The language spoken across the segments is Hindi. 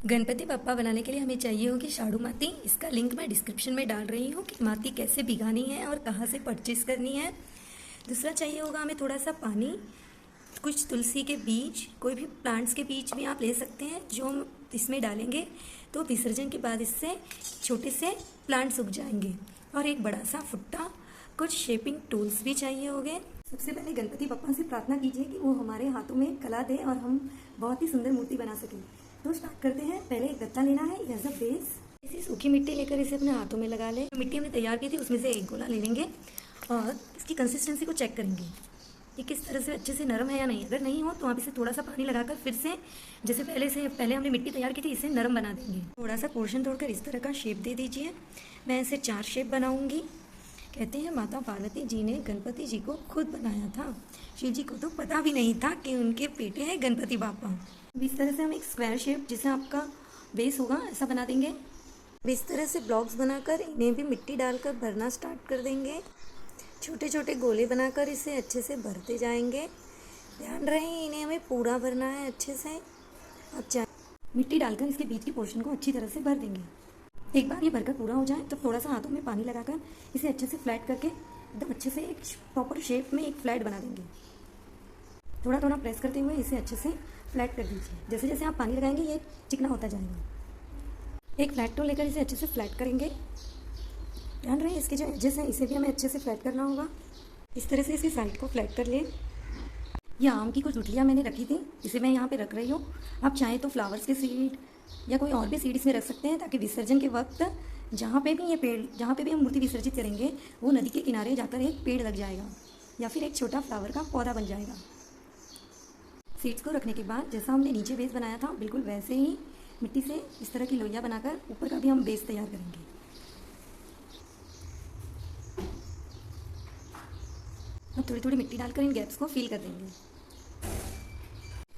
गणपति बप्पा बनाने के लिए हमें चाहिए होगी शाड़ू माती। इसका लिंक मैं डिस्क्रिप्शन में डाल रही हूँ कि माती कैसे भिगानी है और कहाँ से परचेज़ करनी है। दूसरा चाहिए होगा हमें थोड़ा सा पानी, कुछ तुलसी के बीज, कोई भी प्लांट्स के बीज भी आप ले सकते हैं जो हम इसमें डालेंगे तो विसर्जन के बाद इससे छोटे से प्लांट्स उग जाएंगे। और एक बड़ा सा फुट्टा, कुछ शेपिंग टूल्स भी चाहिए होंगे। सबसे पहले गणपति बप्पा से प्रार्थना कीजिए कि वो हमारे हाथों में कला दे और हम बहुत ही सुंदर मूर्ति बना सकें। तो स्टार्ट करते हैं। पहले एक गत्ता लेना है एज अ बेस। इसी सूखी मिट्टी लेकर इसे अपने हाथों में लगा ले। मिट्टी हमने तैयार की थी उसमें से एक गोला ले लेंगे और इसकी कंसिस्टेंसी को चेक करेंगे कि किस तरह से अच्छे से नरम है या नहीं। अगर नहीं हो तो आप इसे थोड़ा सा पानी लगाकर फिर से जैसे पहले हमने मिट्टी तैयार की थी इसे नरम बना देंगे। थोड़ा सा पोर्शन तोड़कर इस तरह का शेप दे दीजिए। मैं इसे 4 शेप बनाऊंगी। कहते हैं माता पार्वती जी ने गणपति जी को खुद बनाया था। शिव जी को तो पता भी नहीं था कि उनके बेटे हैं गणपति बापा। इस तरह से हम एक स्क्वायर शेप जिसे आपका बेस होगा ऐसा बना देंगे। इस तरह से ब्लॉक्स बनाकर इन्हें भी मिट्टी डालकर भरना स्टार्ट कर देंगे। छोटे छोटे गोले बनाकर इसे अच्छे से भरते जाएंगे। ध्यान रहे इन्हें हमें पूरा भरना है अच्छे से। अच्छा, मिट्टी डालकर इसके बीच की पोर्शन को अच्छी तरह से भर देंगे। एक बार ये भरकर पूरा हो जाए तो थोड़ा सा हाथों में पानी लगाकर इसे अच्छे से फ्लैट करके एकदम अच्छे से एक प्रॉपर शेप में एक फ्लैट बना देंगे। थोड़ा थोड़ा प्रेस करते हुए इसे अच्छे से फ्लैट कर दीजिए। जैसे जैसे आप पानी लगाएंगे ये चिकना होता जाएगा। एक फ्लैट टूल लेकर इसे अच्छे से फ्लैट करेंगे। ध्यान रहे इसके जो एजेस हैं इसे भी हमें अच्छे से फ्लैट करना होगा। इस तरह से इसकी साइड को फ्लैट कर लें। ये आम की कुछ गुठलियाँ मैंने रखी थी, इसे मैं यहाँ पे रख रही हूँ। आप चाहें तो फ्लावर्स के सीड या कोई और भी सीड इसमें रख सकते हैं ताकि विसर्जन के वक्त जहाँ पे भी हम मूर्ति विसर्जित करेंगे वो नदी के किनारे जाकर एक पेड़ लग जाएगा या फिर एक छोटा फ्लावर का पौधा बन जाएगा। सीड्स को रखने के बाद जैसा हमने नीचे बेस बनाया था बिल्कुल वैसे ही मिट्टी से इस तरह की लोइयाँ बनाकर ऊपर का भी हम बेस तैयार करेंगे। अब थोड़ी थोड़ी मिट्टी डालकर इन गैप्स को फिल कर देंगे।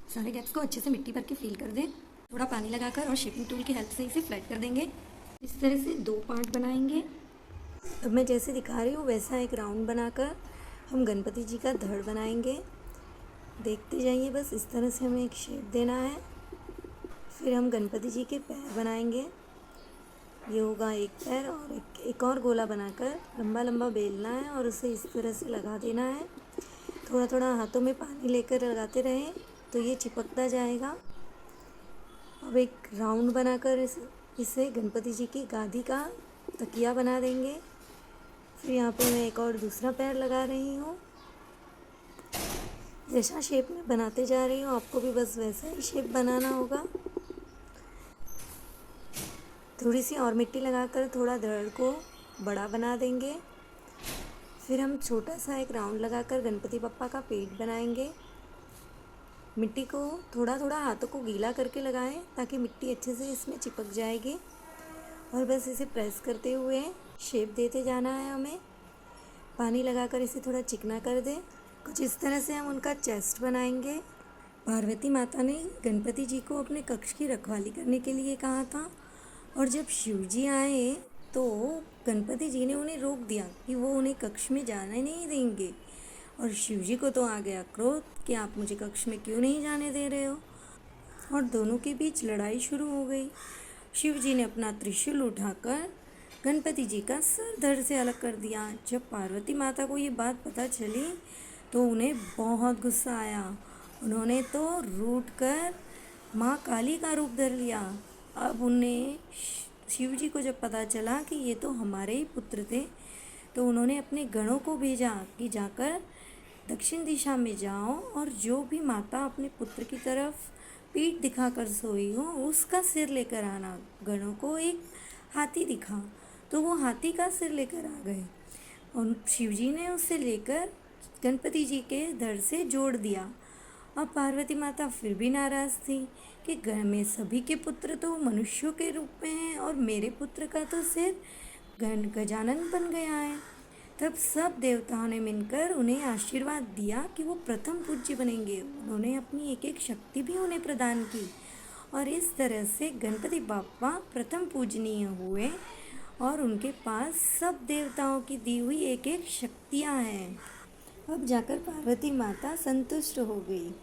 सारे गैप्स को अच्छे से मिट्टी भर के फिल कर दें। थोड़ा पानी लगाकर और शेपिंग टूल की हेल्प से इसे फ्लैट कर देंगे। इस तरह से 2 पार्ट बनाएंगे। अब मैं जैसे दिखा रही हूँ वैसा एक राउंड बनाकर हम गणपति जी का धड़ बनाएंगे। देखते जाइए, बस इस तरह से हमें एक शेप देना है। फिर हम गणपति जी के पैर बनाएंगे। ये होगा एक पैर और एक और गोला बनाकर लंबा लंबा बेलना है और उसे इस तरह से लगा देना है। थोड़ा थोड़ा हाथों में पानी लेकर लगाते रहें तो ये चिपकता जाएगा। अब एक राउंड बनाकर इसे गणपति जी की गादी का तकिया बना देंगे। फिर यहाँ पे मैं एक और दूसरा पैर लगा रही हूँ। जैसा शेप में बनाते जा रही हूँ आपको भी बस वैसा ही शेप बनाना होगा। थोड़ी सी और मिट्टी लगाकर थोड़ा धड़ को बड़ा बना देंगे। फिर हम छोटा सा एक राउंड लगाकर गणपति बप्पा का पेट बनाएंगे। मिट्टी को थोड़ा थोड़ा हाथों को गीला करके लगाएं ताकि मिट्टी अच्छे से इसमें चिपक जाएगी। और बस इसे प्रेस करते हुए शेप देते जाना है हमें। पानी लगाकर इसे थोड़ा चिकना कर दें। कुछ इस तरह से हम उनका चेस्ट बनाएंगे। पार्वती माता ने गणपति जी को अपने कक्ष की रखवाली करने के लिए कहा था और जब शिव जी आए तो गणपति जी ने उन्हें रोक दिया कि वो उन्हें कक्ष में जाने नहीं देंगे। और शिव जी को तो आ गया क्रोध कि आप मुझे कक्ष में क्यों नहीं जाने दे रहे हो। और दोनों के बीच लड़ाई शुरू हो गई। शिव जी ने अपना त्रिशूल उठाकर गणपति जी का सर धड़ से अलग कर दिया। जब पार्वती माता को ये बात पता चली तो उन्हें बहुत गुस्सा आया। उन्होंने तो रूठ कर माँ काली का रूप धर लिया। अब उन्हें शिव जी को जब पता चला कि ये तो हमारे ही पुत्र थे तो उन्होंने अपने गणों को भेजा कि जाकर दक्षिण दिशा में जाओ और जो भी माता अपने पुत्र की तरफ पीठ दिखाकर सोई हो उसका सिर लेकर आना। गणों को एक हाथी दिखा तो वो हाथी का सिर लेकर आ गए और शिव जी ने उसे लेकर गणपति जी के धड़ से जोड़ दिया। अब पार्वती माता फिर भी नाराज़ थी कि घर में सभी के पुत्र तो मनुष्यों के रूप में हैं और मेरे पुत्र का तो सिर गजानन बन गया है। तब सब देवताओं ने मिलकर उन्हें आशीर्वाद दिया कि वो प्रथम पूज्य बनेंगे। उन्होंने अपनी एक एक शक्ति भी उन्हें प्रदान की और इस तरह से गणपति बाप्पा प्रथम पूजनीय हुए और उनके पास सब देवताओं की दी हुई एक एक शक्तियाँ हैं। अब जाकर पार्वती माता संतुष्ट हो गई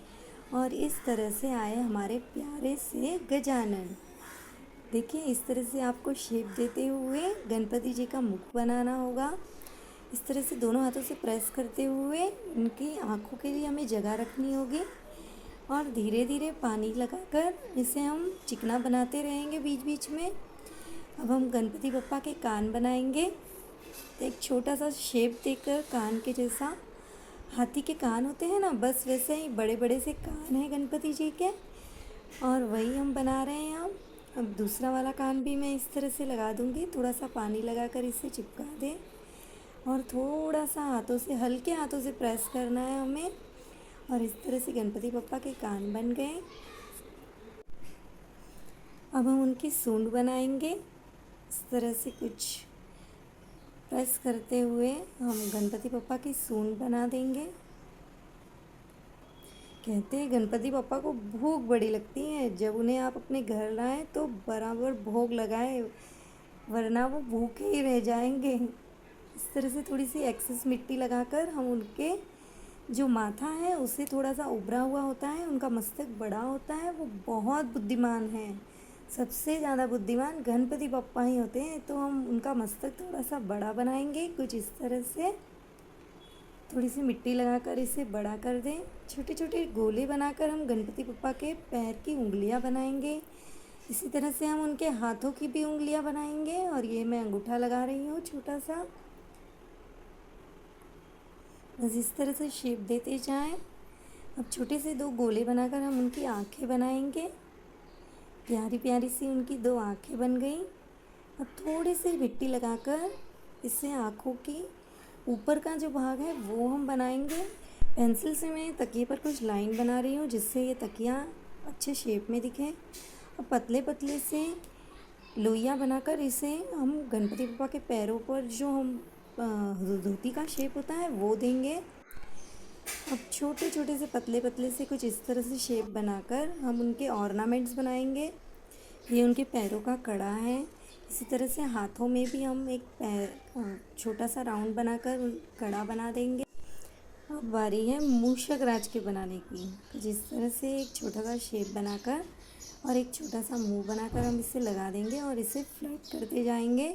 और इस तरह से आए हमारे प्यारे से गजानन। देखिए इस तरह से आपको शेप देते हुए गणपति जी का मुख बनाना होगा। इस तरह से दोनों हाथों से प्रेस करते हुए उनकी आँखों के लिए हमें जगह रखनी होगी और धीरे धीरे पानी लगाकर इसे हम चिकना बनाते रहेंगे बीच बीच में। अब हम गणपति बप्पा के कान बनाएंगे। तो एक छोटा सा शेप देकर कान के जैसा, हाथी के कान होते हैं ना, बस वैसे ही बड़े बड़े से कान हैं गणपति जी के, और वही हम बना रहे हैं। अब दूसरा वाला कान भी मैं इस तरह से लगा दूंगी। थोड़ा सा पानी लगाकर इसे चिपका दें और थोड़ा सा हाथों से, हल्के हाथों से प्रेस करना है हमें। और इस तरह से गणपति बप्पा के कान बन गए। अब हम उनकी सूंड बनाएंगे। इस तरह से कुछ प्रेस करते हुए हम गणपति बप्पा की सूंड बना देंगे। कहते हैं गणपति बप्पा को भूख बड़ी लगती है, जब उन्हें आप अपने घर लाएं तो बराबर भोग लगाएं, वरना वो भूखे ही रह जाएंगे। इस तरह से थोड़ी सी एक्सेस मिट्टी लगाकर हम उनके जो माथा है उसे थोड़ा सा उभरा हुआ होता है, उनका मस्तक बड़ा होता है, वो बहुत बुद्धिमान है। सबसे ज़्यादा बुद्धिमान गणपति बप्पा ही होते हैं। तो हम उनका मस्तक थोड़ा सा बड़ा बनाएंगे, कुछ इस तरह से। थोड़ी सी मिट्टी लगाकर इसे बड़ा कर दें। छोटे छोटे गोले बनाकर हम गणपति बप्पा के पैर की उंगलियां बनाएंगे। इसी तरह से हम उनके हाथों की भी उंगलियां बनाएंगे। और ये मैं अंगूठा लगा रही हूँ छोटा सा। बस इस तरह से शेप देते जाएं। अब छोटे से 2 गोले बनाकर हम उनकी आँखें बनाएंगे। प्यारी प्यारी सी उनकी 2 आँखें बन गई। अब थोड़ी सी मिट्टी लगाकर इससे आँखों की ऊपर का जो भाग है वो हम बनाएंगे। पेंसिल से मैं तकिए पर कुछ लाइन बना रही हूँ जिससे ये तकिया अच्छे शेप में दिखे। अब पतले पतले से लोइयाँ बनाकर इसे हम गणपति बप्पा के पैरों पर जो हम धोती का शेप होता है वो देंगे। अब छोटे छोटे से पतले पतले से कुछ इस तरह से शेप बनाकर हम उनके ऑर्नामेंट्स बनाएंगे। ये उनके पैरों का कड़ा है। इसी तरह से हाथों में भी हम एक छोटा सा राउंड बनाकर कड़ा बना देंगे। अब बारी है मूषक राज के बनाने की। तो जिस तरह से एक छोटा सा शेप बनाकर और एक छोटा सा मुंह बनाकर हम इसे लगा देंगे और इसे फ्लैट करते जाएंगे।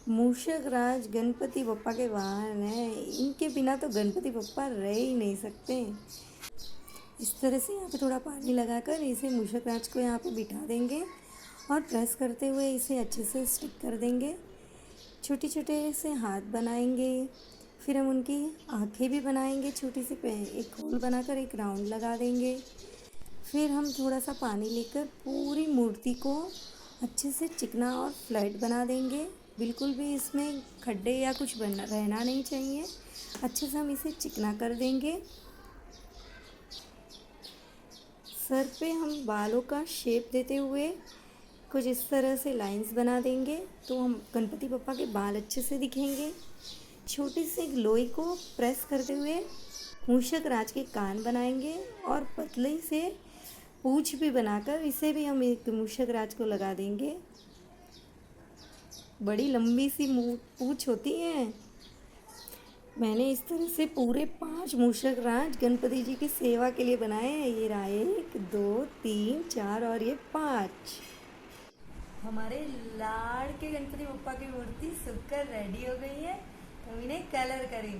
मूषक राज गणपति बप्पा के वाहन हैं, इनके बिना तो गणपति बप्पा रह ही नहीं सकते। इस तरह से यहाँ पे थोड़ा पानी लगाकर इसे मूषक राज को यहाँ पे बिठा देंगे और प्रेस करते हुए इसे अच्छे से स्टिक कर देंगे। छोटे छोटे से हाथ बनाएंगे। फिर हम उनकी आँखें भी बनाएंगे। छोटी सी एक होल बनाकर एक राउंड लगा देंगे। फिर हम थोड़ा सा पानी लेकर पूरी मूर्ति को अच्छे से चिकना और फ्लैट बना देंगे। बिल्कुल भी इसमें खड्डे या कुछ रहना नहीं चाहिए। अच्छे से हम इसे चिकना कर देंगे। सर पे हम बालों का शेप देते हुए कुछ इस तरह से लाइंस बना देंगे तो हम गणपति बप्पा के बाल अच्छे से दिखेंगे। छोटी सी लोई को प्रेस करते हुए मूषक राज के कान बनाएंगे और पतले से पूंछ भी बनाकर इसे भी हम एक मूषक राज को लगा देंगे। बड़ी लंबी सी पूंछ होती है। मैंने इस तरह से पूरे 5 मूषक राज गणपति जी की सेवा के लिए बनाए हैं। ये रहा 1 2 3 4 और ये 5। हमारे लाड़ के गणपति बप्पा की मूर्ति सुखकर रेडी हो गई है। तो इन्हें कलर करें।